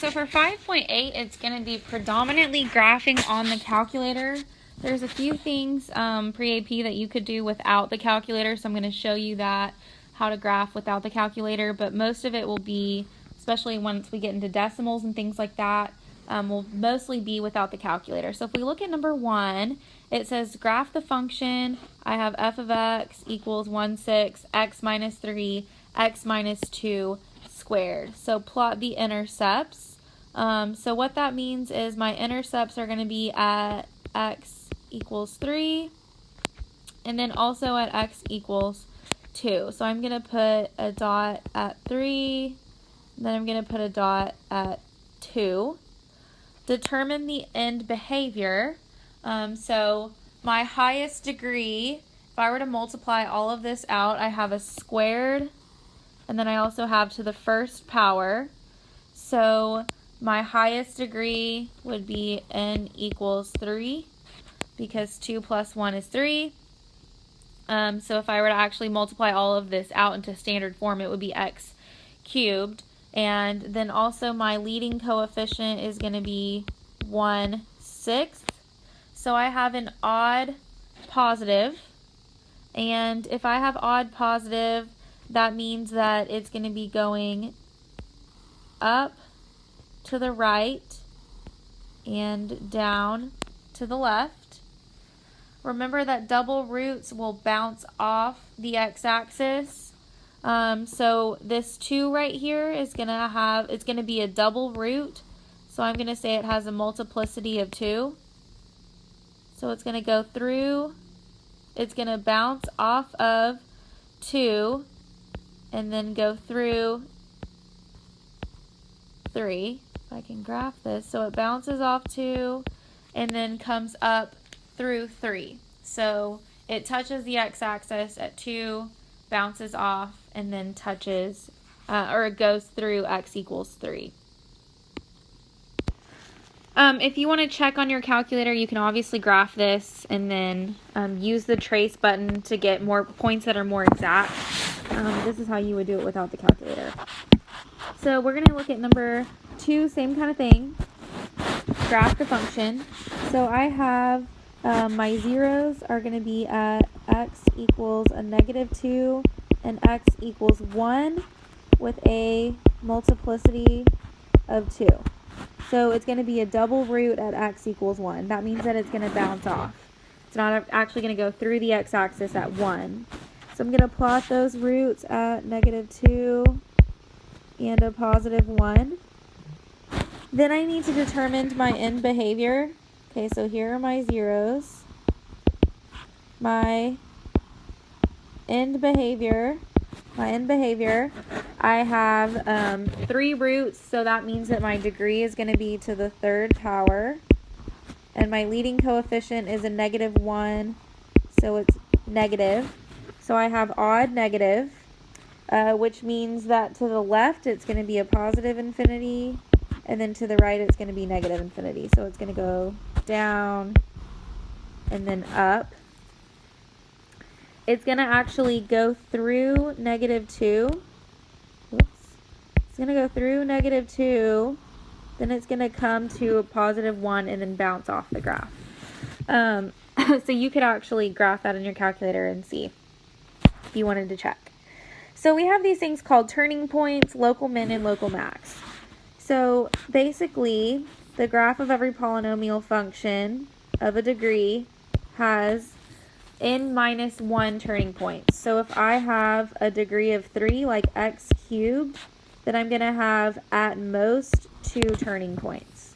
So for 5.8, it's going to be predominantly graphing on the calculator. There's a few things pre-AP that you could do without the calculator, so I'm going to show you that, how to graph without the calculator, but most of it will be, especially once we get into decimals and things like that, will mostly be without the calculator. So if we look at number 1, it says graph the function. I have f of x equals 1, 6, x minus 3, x minus 2 squared. So plot the intercepts. So what that means is my intercepts are going to be at x equals 3 and then also at x equals 2. So I'm going to put a dot at 3, then I'm going to put a dot at 2. Determine the end behavior. So my highest degree, if I were to multiply all of this out, I have a squared, and then I also have to the first power. So my highest degree would be n equals 3, because 2 plus 1 is 3. So if I were to actually multiply all of this out into standard form, it would be x cubed. And then also my leading coefficient is going to be 1/6. So I have an odd positive. And if I have odd positive, that means that it's going to be going up to the right and down to the left. Remember that double roots will bounce off the x-axis. So this 2 right here is going to have, it's going to be a double root. So I'm going to say it has a multiplicity of 2. So it's going to go through, it's going to bounce off of 2 and then go through 3. If I can graph this. So it bounces off 2 and then comes up through 3. So it touches the x-axis at 2, bounces off, and then touches, or it goes through x equals 3. If you want to check on your calculator, you can obviously graph this and then use the trace button to get more points that are more exact. This is how you would do it without the calculator. So we're going to look at number 2, same kind of thing. Graph the function. So I have my zeros are going to be at x equals a -2 and x equals 1 with a multiplicity of 2. So it's going to be a double root at x equals 1. That means that it's going to bounce off. It's not actually going to go through the x-axis at 1. So I'm going to plot those roots at -2 and a +1. Then I need to determine my end behavior. Okay, so here are my zeros. My end behavior, I have 3 roots, so that means that my degree is going to be to the 3rd power. And my leading coefficient is a -1, so it's negative. So I have odd negative, which means that to the left it's going to be a positive infinity, and then to the right it's going to be negative infinity. So it's going to go down and then up. It's going to actually go through -2. Whoops. It's going to go through -2. Then it's going to come to a +1 and then bounce off the graph. So you could actually graph that in your calculator and see if you wanted to check. So we have these things called turning points, local min, and local max. So basically, the graph of every polynomial function of a degree has n-1 turning points. So if I have a degree of 3, like x cubed, then I'm going to have at most 2 turning points.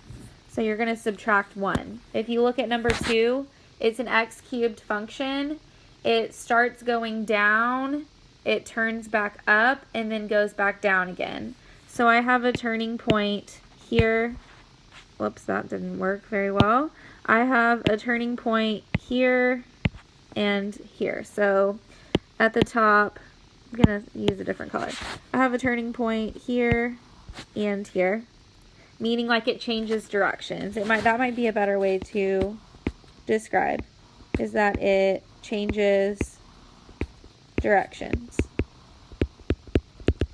So you're going to subtract 1. If you look at number 2, it's an x cubed function. It starts going down, it turns back up, and then goes back down again. So I have a turning point here. Whoops, that didn't work very well. I have a turning point here and here. So at the top, I'm going to use a different color. I have a turning point here and here, meaning like it changes directions. That might be a better way to describe, is that it changes directions.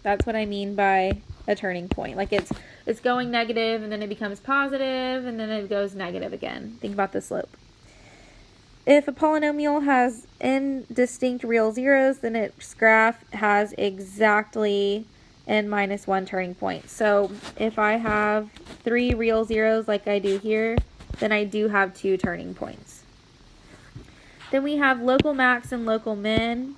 That's what I mean by a turning point. Like it's going negative and then it becomes positive and then it goes negative again. Think about the slope. If a polynomial has n distinct real zeros, then its graph has exactly n minus 1 turning points. So if I have 3 real zeros like I do here, then I do have 2 turning points. Then we have local max and local min.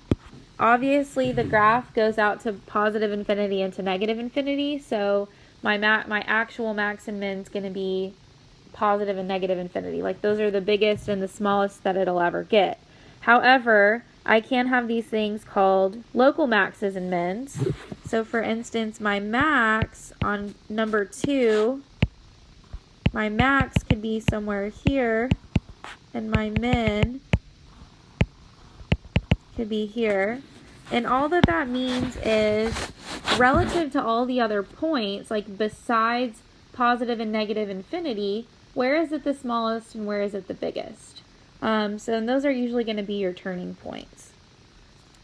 Obviously the graph goes out to positive infinity and to negative infinity, so my actual max and min is going to be positive and negative infinity. Like those are the biggest and the smallest that it'll ever get. However, I can have these things called local maxes and mins. So for instance, my max on number 2, my max could be somewhere here, and my min could be here. And all that means is relative to all the other points, like besides positive and negative infinity, where is it the smallest and where is it the biggest? And those are usually going to be your turning points.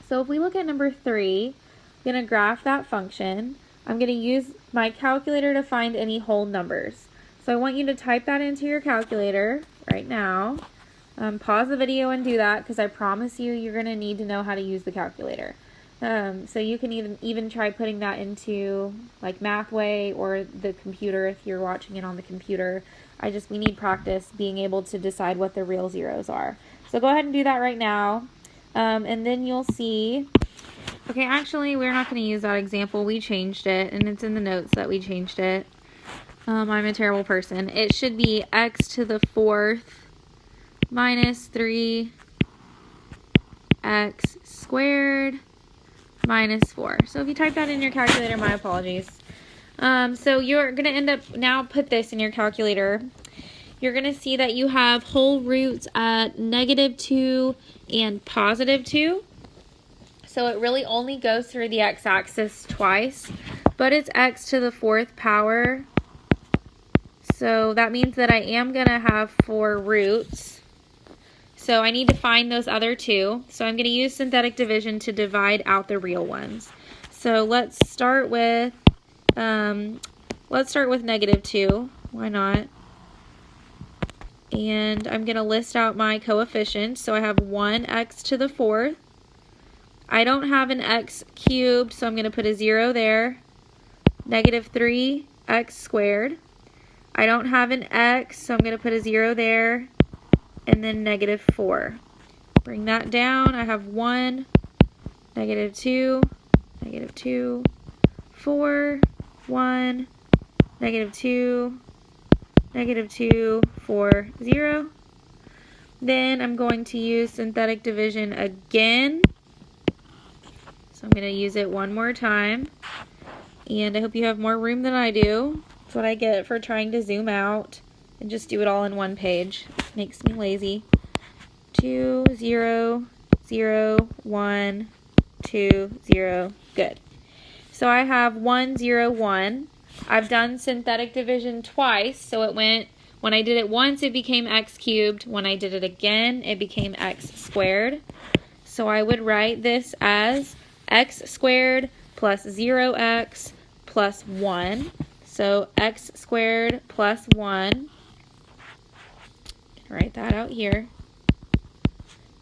So if we look at number 3, I'm going to graph that function. I'm going to use my calculator to find any whole numbers. So I want you to type that into your calculator right now. Pause the video and do that because I promise you're going to need to know how to use the calculator. So you can even try putting that into like Mathway or the computer if you're watching it on the computer. We need practice being able to decide what the real zeros are. So go ahead and do that right now. And then you'll see, okay, actually we're not going to use that example. We changed it and it's in the notes that we changed it. I'm a terrible person. It should be x to the 4th minus 3x squared minus 4. So if you type that in your calculator, my apologies. So you're going to end up, now put this in your calculator. You're going to see that you have whole roots at -2 and +2. So it really only goes through the x-axis twice, but it's x to the 4th power. So that means that I am going to have 4 roots. So I need to find those other 2. So I'm going to use synthetic division to divide out the real ones. So let's start with -2. Why not? And I'm going to list out my coefficients. So I have 1x to the 4th. I don't have an x cubed, so I'm going to put a 0 there. -3x squared. I don't have an x, so I'm going to put a 0 there. And then -4. Bring that down. I have 1, -2, -2, 4, 1, -2, -2, 4, 0. Then I'm going to use synthetic division again. So I'm going to use it one more time. And I hope you have more room than I do. That's what I get for trying to zoom out and just do it all in one page. Makes me lazy. 2, 0, 0, 1, 2, 0. Good. So I have 1, 0, 1. I've done synthetic division twice, so it went, when I did it once, it became x cubed. When I did it again, it became x squared. So I would write this as x squared plus 0x plus 1. So x squared plus 1. Write that out here.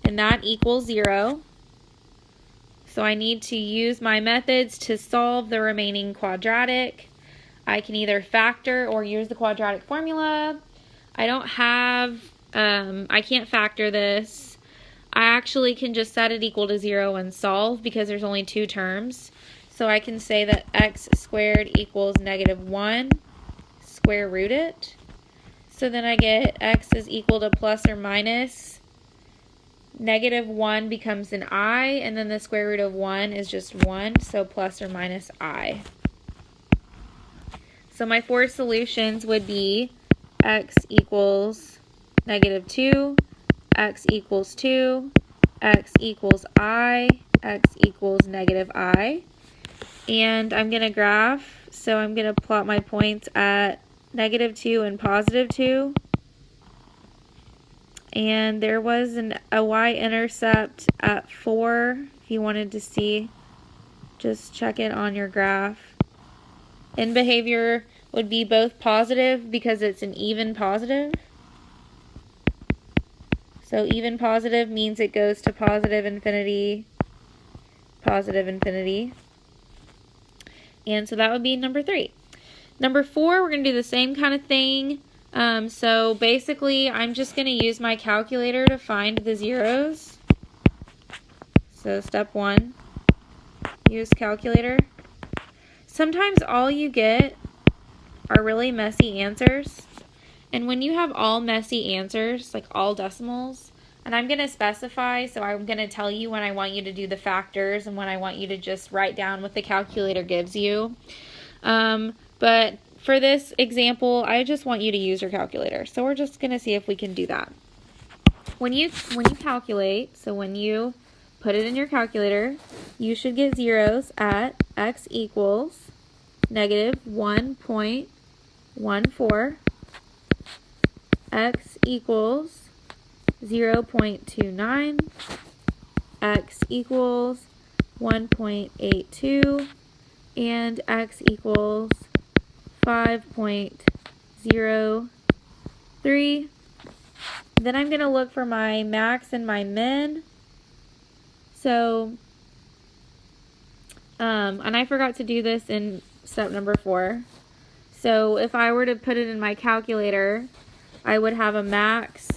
And that equals 0. So I need to use my methods to solve the remaining quadratic. I can either factor or use the quadratic formula. I can't factor this. I actually can just set it equal to 0 and solve because there's only 2 terms. So I can say that x squared equals -1, square root it. So then I get x is equal to plus or minus. -1 becomes an I, and then the square root of 1 is just 1, so plus or minus I. So my 4 solutions would be x equals -2, x equals 2, x equals I, x equals -I. And I'm going to graph, so I'm going to plot my points at -2 and +2. And there was a y-intercept at 4. If you wanted to see, just check it on your graph. End behavior would be both positive because it's an even positive. So even positive means it goes to positive infinity, positive infinity. And so that would be number 3. Number 4, we're going to do the same kind of thing. So basically, I'm just going to use my calculator to find the zeros. So step 1, use calculator. Sometimes all you get are really messy answers. And when you have all messy answers, like all decimals, and I'm going to specify, so I'm going to tell you when I want you to do the factors and when I want you to just write down what the calculator gives you. But for this example, I just want you to use your calculator. So we're just going to see if we can do that. When you calculate, so when you put it in your calculator, you should get zeros at x equals negative 1.14, x equals 0.29, x equals 1.82, and x equals 5.03. Then I'm going to look for my max and my min. So, and I forgot to do this in step number 4. So if I were to put it in my calculator, I would have a max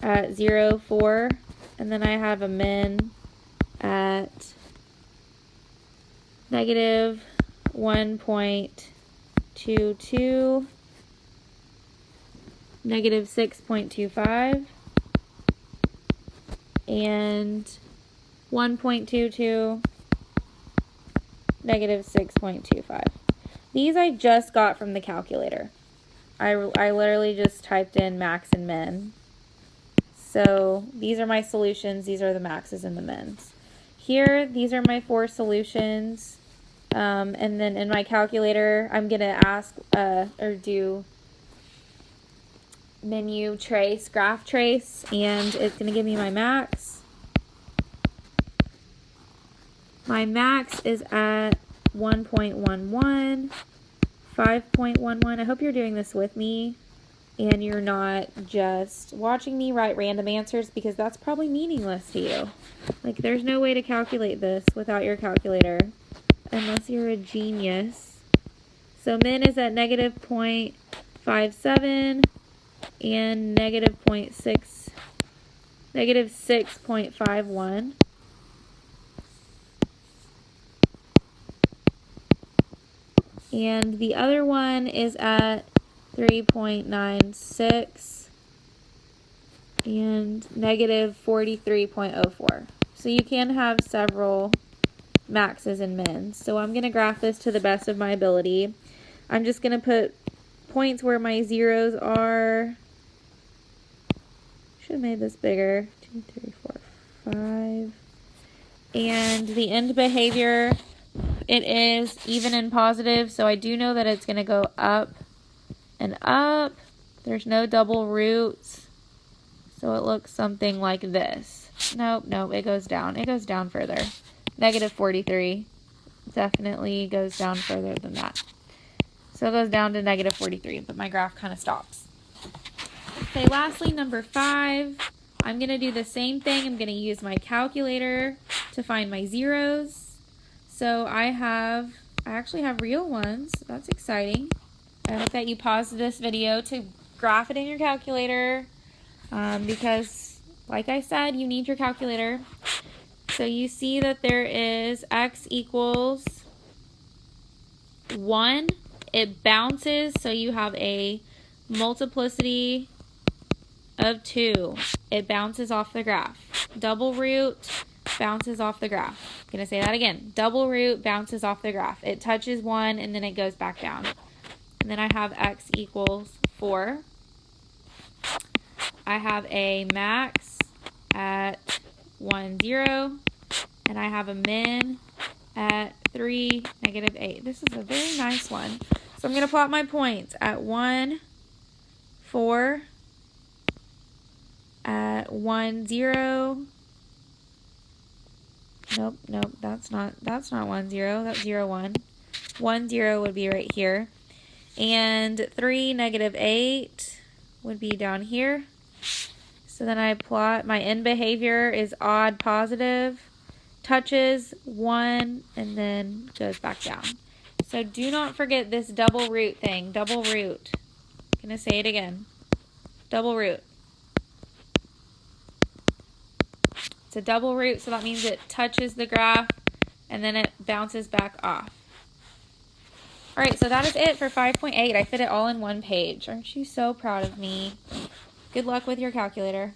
at 0.4, and then I have a min at negative 1.22, negative 6.25, and 1.22, negative 6.25. These I just got from the calculator. I literally just typed in max and min. So these are my solutions. These are the maxes and the mins. Here, these are my 4 solutions. And then in my calculator, I'm going to ask or do menu trace, graph trace, and it's going to give me my max. My max is at 1.11, 5.11. I hope you're doing this with me and you're not just watching me write random answers, because that's probably meaningless to you. Like, there's no way to calculate this without your calculator unless you're a genius. So min is at negative 0.57 and negative 6.51. And the other one is at 3.96 and negative 43.04. So you can have several maxes and mins. So I'm going to graph this to the best of my ability. I'm just going to put points where my zeros are. Should have made this bigger. 2, 3, 4, 5. And the end behavior, it is even and positive, so I do know that it's going to go up and up. There's no double roots, so it looks something like this. Nope, it goes down. It goes down further. Negative 43 definitely goes down further than that. So it goes down to negative 43, but my graph kind of stops. Okay, lastly, number 5. I'm going to do the same thing. I'm going to use my calculator to find my zeros. So I actually have real ones. That's exciting. I hope that you pause this video to graph it in your calculator, because, like I said, you need your calculator. So you see that there is x equals 1. It bounces, so you have a multiplicity of 2. It bounces off the graph. Double root bounces off the graph. I'm going to say that again. Double root bounces off the graph. It touches 1 and then it goes back down. And then I have x equals 4. I have a max at 1, 0. And I have a min at 3, negative 8. This is a very nice one. So I'm going to plot my points at 1, 4, at 1, 0, Nope, that's not 1, 0. That's 0, 1. 1, 0 would be right here. And 3, negative 8 would be down here. So then I plot, my end behavior is odd positive, touches 1, and then goes back down. So do not forget this double root thing, double root. I'm going to say it again. Double root. It's a double root, so that means it touches the graph and then it bounces back off. All right, so that is it for 5.8. I fit it all in one page. Aren't you so proud of me? Good luck with your calculator.